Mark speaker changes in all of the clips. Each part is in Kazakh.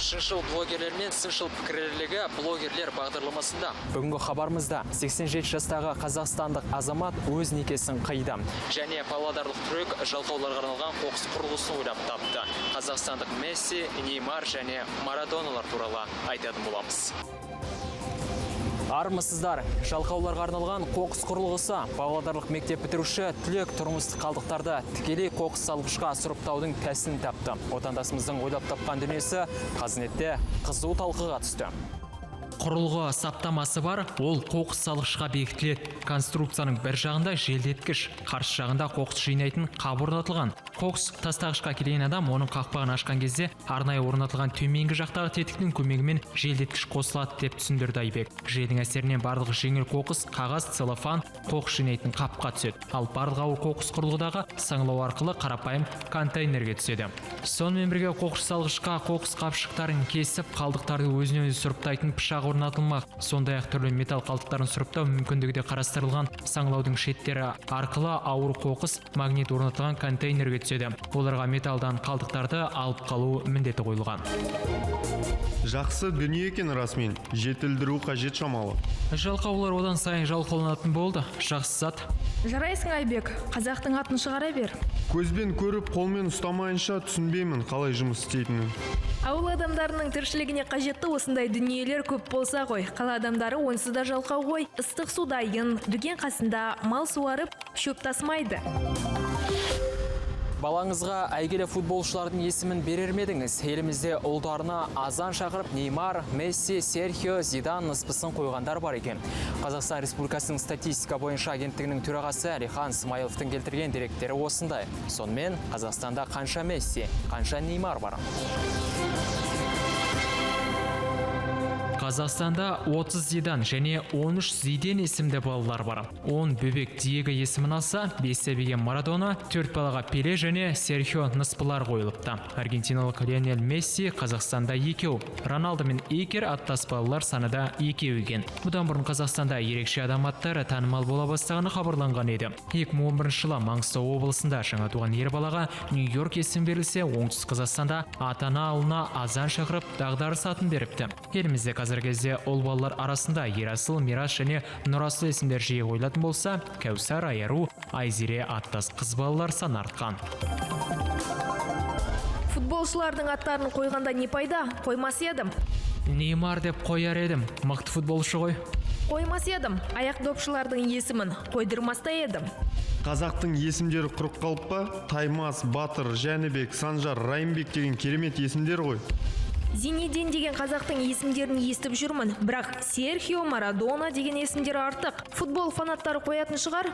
Speaker 1: Шыншыл блогерлер мен сыншыл пікірлерлігі блогерлер бағдарламасында. Бүгінгі хабарымызда 87 жастағы қазақстандық азамат өз некесін қиды. Және павлодарлық түрек жалқауларға арналған қоқыс құрылысын ойлап тапты. Қазақстандық Месси, Неймар және Марадоналар туралы айтатын боламыз. Армысыздар, жалқауларға арналған қоқыс құрылғысы павлодарлық мектеп бітіруші түлек тұрмыстық қалдықтарды тікелей қоқыс салғышқа сұрыптаудың тәсілін тапты. Отандасымыздың ойлап тапқан дүниесі қазнетте қызу талқыға түсті. Құрылғы саптамасы бар, ол қоқыс салғышқа бекітіледі. Конструкцияның бір жағында желдеткіш, қарсы жағында қоқыс жинайтын қап орнатылған. Қоқыс тастағышқа келген адам оның қақпағын ашқан кезде арнайы орнатылған төменгі жақтағы тетіктің көмегімен желдеткіш қосылады деп түсіндірді Айбек. Желдің әсерінен барлық жеңіл қоқыс, қағаз, целлофан, қоқыс жинайтын қапқа түседі. Ал барлық ауыр қоқыс құрылғыдағы саңылау арқылы қарапайым контейнерге түседі. Сонымен бірге қоқыс салғышқа қоқыс қапшықтарын кесіп, қалдықтарды өзіне өзі сұрыптайтын пышақ орнатылмақ. Сондай-ақ түрлі металл қалдықтарын сұрыптау мүмкіндігі де қарастырылған. Саңылаудың шеттері арқылы ауыр қоқыс магнит орнатылған контейнерге түседі. Оларға металдан қалдықтарды алып қалу міндеті қойылған.
Speaker 2: Жақсы дүние екен расымен, жетілдіру қажет шамалы.
Speaker 1: Жалқаулар одан сайын жалқауланатын болды. Жақсы зат.
Speaker 3: Жарайсың Айбек, қазақтың атын шығара бер.
Speaker 2: Көзбен көріп, қолмен ұстамайынша түсінбеймін қалай жұмыс істейтінін.
Speaker 3: Ауыл адамдарының тіршілігіне қажетті осындай дүниелер көп болса ғой. Қала адамдары онсыз да жалқау ғой. Ыстық су дайын, дүкен қасында мал суарып, шөп тасымайды.
Speaker 1: Балаңызға әйгілі футболшылардың есімін берер медіңіз? Елімізде ұлдарына азан шақырып Неймар, Месси, Серхио, Зидан ныспысын қойғандар бар екен. Қазақстан Республикасының статистика бойынша агенттігінің төрағасы Әлихан Смайыловтың келтірген деректері осындай. Сонымен Қазақстанда қанша Месси, қанша Неймар бар? Қазақстанда 30 Зидан және 13 Зиден есімді балалар бар. 10 бөбек Диего есімін алса, 5 сәбиге Марадона, 4 балаға Пеле және Серхио ныспылар қойылыпты. Аргентиналық Лионель Месси Қазақстанда 2, Роналдо мен Икер аттас балалар саныда 2 екен. Бұдан бұрын Қазақстанда ерекше адам аттары танымал бола бастағаны хабарланған еді. 2011 жылы Маңғыстау облысында жаңа туған ер балаға Нью-Йорк есім берілсе, оңтүстік Қазақстанда ата-ана ауылына азан шақырып дағдарыс атын беріпті. Елімізде қазір кезде ол балалар арасында Ерасыл, Мирас және Нұрасыл есімдер жиі қойылатын болса, Кәусар, Айару, Айзере аттас қыз балалар саны артқан.
Speaker 3: Футболшылардың аттарын қойғанда не пайда? Қоймас едім.
Speaker 1: Неймар деп қояр едім, мықты футболшы ғой.
Speaker 3: Қоймас едім, аяқ допшылардың есімін қойдырмаста едім.
Speaker 2: Қазақтың есімдері құрып қалып па? Таймас, Батыр, Жәнібек, Санжар, Райымбек деген керемет есімдер ғой.
Speaker 3: Зинедин деген қазақтың есімдерін естіп жүрмін, бірақ Серхио, Марадона деген есімдері артық. Футбол фанаттары қоятын шығар?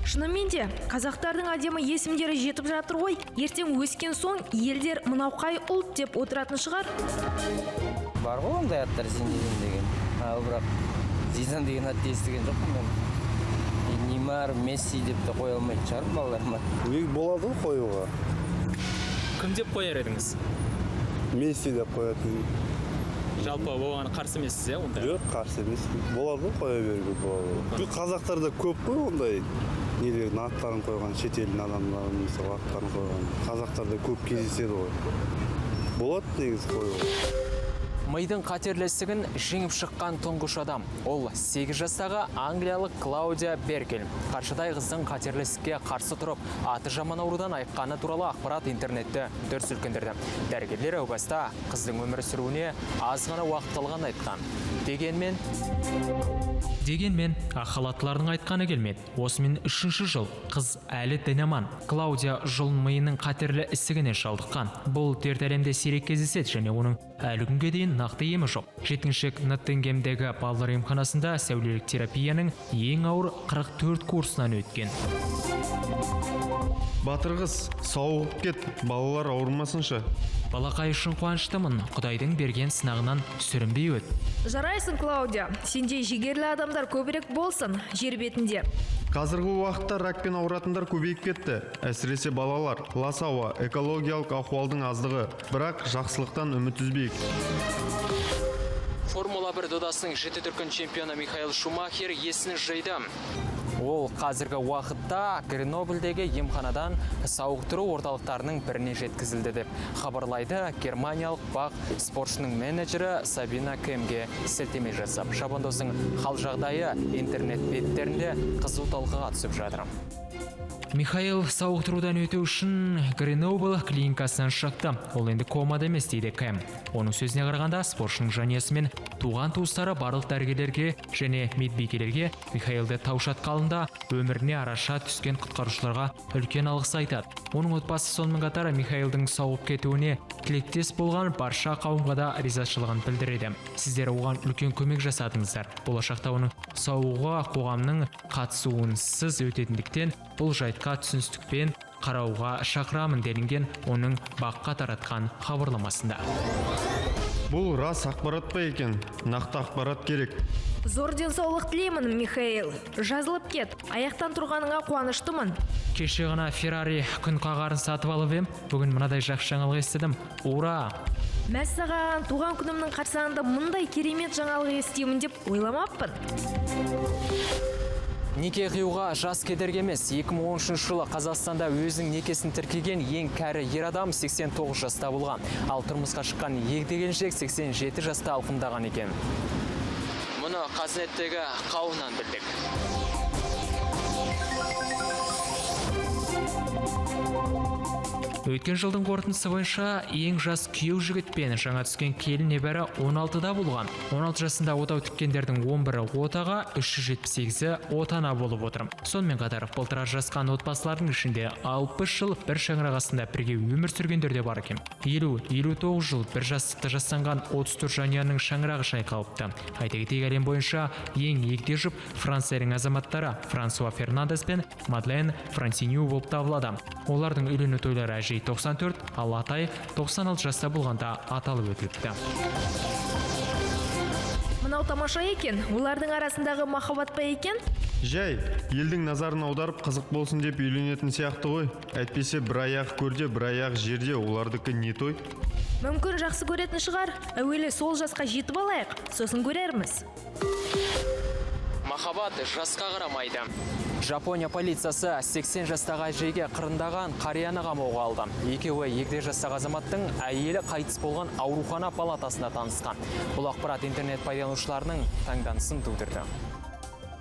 Speaker 3: Шынымен де, қазақтардың әдемі есімдері жетіп жатыр ғой. Ертең өскен соң елдер мынау қай ұлт деп отыратын шығар?
Speaker 4: Бар ғой ондай аттар, Зинедин деген. Ал бірақ Зидан деген атты естіген жоқпын мен. Неймар, Месси деп те қоя алмайтын шығар балаларыма.
Speaker 5: Болады ғой қоюға.
Speaker 1: Кім деп қояр едіңіз?
Speaker 5: Месси деп қоятын.
Speaker 1: Жалпы оған қарсы емессіз, ондай?
Speaker 5: Жоқ, қарсы емес. Болады ғой, қоя беруге болады. Қазақтарда көп қой ондай нелердің аттарын қойған, шетелдің адамдардың мысалы аттарын қойған. Қазақтарда көп кездеседі ғой. Болады негізі қоюға.
Speaker 1: Мидың қатерлесігін жеңіп шыққан тұңғыш адам. Ол 8 жастағы англиялық Клаудия Беркель. Қаршыдай қыздың қатерлесікке қарсы тұрып, аты жаман аурудан айыққаны туралы ақпарат интернетті дүр сілкіндірді. Дәрігерлер әу баста қыздың өмір сүруіне аз ғана уақыт қалғанын айтқан. Дегенмен, ақ халаттылардың айтқаны келмеді. Осымен 3-ші жыл қыз әлі дінаман. Клаудия жұлын миының қатерлі ісігіне шалдыққан. Бұл дерт әлемде сирек кездеседі және оның әлі күнге дейін нақты емі жоқ. Жеткіншек Ноттингемдегі балалар емханасында сәулелік терапияның ең ауыр 44 курсынан өткен.
Speaker 2: Батыр қыз, сауығып кет, балалар ауырмасыншы.
Speaker 1: Балақай үшін қуаныштымын, Құдайдың берген сынағынан сүрінбей өт.
Speaker 3: Жарайсың, Клаудия, сенде жігерлі адамдар көбірек болсын жер бетінде.
Speaker 2: Қазіргі уақытта ракпен ауыратындар көбейіп кетті. Әсіресе балалар, лас ауа, экологиялық ахуалдың аздығы, бірақ жақсылықтан үміт үзбейік.
Speaker 1: Формула 1 додасының 7 дүркін чемпионы Михаил Шумахер есін жиды. Ол қазіргі уақытта Гренобльдегі емханадан сауықтыру орталықтарының біріне жеткізілді деп хабарлайды германиялық бақ спортшының менеджері Сабина Кемге сілтеме жасап. Шабандоздың хал жағдайы интернет беттерінде қызу талқыға түсіп жатыр. Михаил сауықтырудан өту үшін Гренобль клиникасынан шықты. Ол енді комада емес дейді Кем. Оның сөзіне қарағанда спортшының жанұясы мен туған туыстары барлық дәрігерлерге және медбикелерге Михаилды тау шатқалында өміріне араша түскен құтқарушыларға үлкен алғыс айтады. Оның отбасы сонымен қатар Михаилдың сауығып кетуіне тілектес болған барша қауымға да ризашылығын білдіреді. Сіздер оған үлкен көмек жасадыңыздар. Болашақта оның сауығуға қоғамның қатысуынсыз өтетіндіктен бұл жайтқа түсіністікпен қарауға шақырамын делінген оның баққа таратқан хабарламасында.
Speaker 2: Бұл рас ақпарат па екен? Нақты ақпарат керек.
Speaker 3: Зор денсаулық тілеймін, Михаил. Жазылып кет. Аяқтан тұрғаныңа қуаныштымын.
Speaker 1: Кеше ғана Феррари күн қағарын сатып алып ем. Бүгін мынадай жақсы жаңалық естідім. Ура!
Speaker 3: Мәссаған, туған күнімнің қарсаңында мұндай керемет жаңалық естимін деп ойламаппын.
Speaker 1: Неке қиюға жас кедергі емес. 2013 жылы Қазақстанда өзінің некесін тіркеген ең кәрі ер адам 89 жаста болған. Ал тұрмысқа шыққан егде келіншек 87 жаста алқымдаған екен. Мұны қазнеттегі қауынан білдік. Өткен жылдың қорытындысы бойынша ең жас күйеу жігітпен жаңа түскен келін небәрі 16-да болған. 16 жасында отау тіккендердің 11-і отаға, 378-і отана болып отыр. Сонымен қатар былтыр ажырасқан отбасылардың ішінде 60 жыл бір шаңырақ астында бірге өмір сүргендер де бар екен. 50-59 жыл бір жастықта жастанған 34 жанұяның шаңырағы шайқалыпты. Айта кетейік, әлем бойынша ең егде жұп Францияның азаматтары Франсуа Фернандес пен Мадлен Франсинью болып табылады. Олардың үйлену тойлары әжей 94, ал атай 96 жаста болғанда аталып өтіліпті.
Speaker 3: Мынау тамаша екен. Олардың арасындағы махаббат па екен?
Speaker 2: Жай, елдің назарын аударып қызық болсын деп үйленетін сияқты ғой. Әйтпесе бір аяқ көрде, бір аяқ жерде, олардікі не той?
Speaker 3: Мүмкін жақсы көретін шығар. Әуелі сол жасқа жетіп алайық, сосын көрерміз.
Speaker 1: Махаббат жасқа қарамайды. Жапония полициясы 80 жастағы әжейге қырындаған қарияны қамауға алды. Екеуі егде жастағы азаматтың әйелі қайтыс болған аурухана палатасында танысқан. Бұл ақпарат интернет пайдаланушыларының таңданысын тудырды.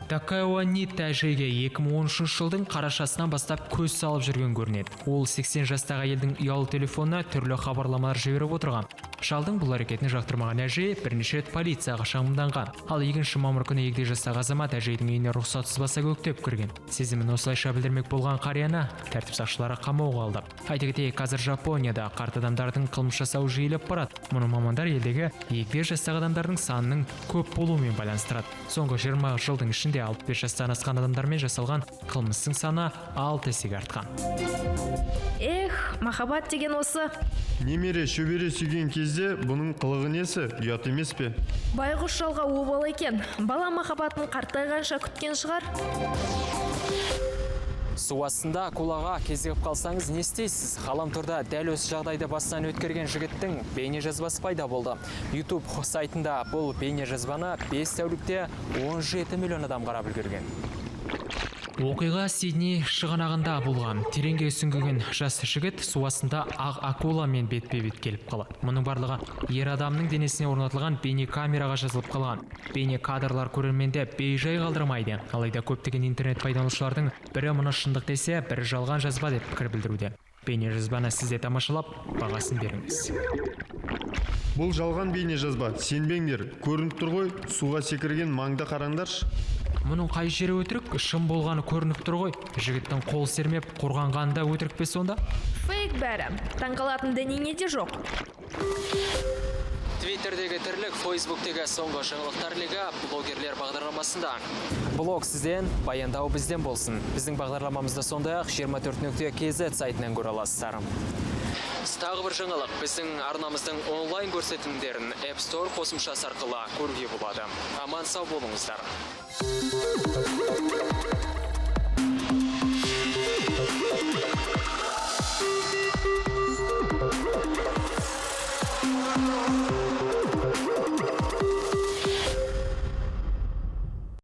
Speaker 1: Такаева Нита әжейге 2013 жылдың қарашасынан бастап көз салып жүрген көрінеді. Ол 80 жастағы әйелдің ұялы телефонына түрлі хабарламалар жіберіп отырған. Шалдың бұл әрекетін жақтырмаған әже бірнеше рет полицияға шағымданған. Ал 2 мамыр күні егде жастағы азамат әжейдің үйіне рұқсатсыз баса көктеп кірген. Сезімін осылайша білдірмек болған қарияны тәртіп сақшылары қамауға алды. Айта кетейік, қазір Жапонияда қарт адамдардың қылмыс жасауы жиілеп барады. Мұны мамандар елдегі егде жастағы адамдардың санының көп болуымен байланыстырады. Соңғы 20 жылдың ішінде 65 жастан асқан адамдармен жасалған қылмыстың саны 6 есеге артқан.
Speaker 3: Махаббат деген осы.
Speaker 2: Немере шөбере сүйген кезде бұның қылығы несі? Ұят емес пе?
Speaker 3: Байғұс жалға обал екен. Бала махаббатын қартайғанша күткен шығар.
Speaker 1: Су астында акулаға кезігіп қалсаңыз не істейсіз? Ғаламторда дәл осы жағдайды басынан өткерген жігіттің бейне жазбасы пайда болды. YouTube сайтында бұл бейне жазбаны 5 тәулікте 17 миллион адам қарап үлгерген. Оқиға Сидней шығанағында болған. Тереңге сүңгіген жас жігіт су астында ақ акуламен бетпе-бет келіп қалады. Мұның барлығы ер адамның денесіне орнатылған бейне камераға жазылып қалған. Бейне кадрлар көрерменді бейжай қалдырмайды. Алайда көптеген интернет пайдаланушылардың бірі мұны шындық десе, бірі жалған жазба деп пікір білдіруде. Бейне жазбаны сізде тамашалап, бағасын беріңіз.
Speaker 2: Бұл жалған бейне жазба. Сенбеңдер, көрініп тұр ғой, суға секірген маңда қараңдаршы.
Speaker 1: Мұның қай жері өтірік, шын болғаны көрініп тұр ғой. Жігіттің қол сермеп қорғанғанда өтірік пе сонда?
Speaker 3: Фейк бәрі. Таңқалатын дәнеңе де жоқ.
Speaker 1: Твиттердегі тірлік, Фейсбуктегі соңғы жаңалықтар легі блогерлер бағдарламасында. Блог сізден, баяндау бізден болсын. Біздің бағдарламамызда сондай-ақ 24.kz сайтынан көре аласыздар. Тағы бір жаңалық, біздің арнамыздың онлайн көрсетілімдерін App Store қосымшасы арқылы көруге болады. Аман сау болыңыздар.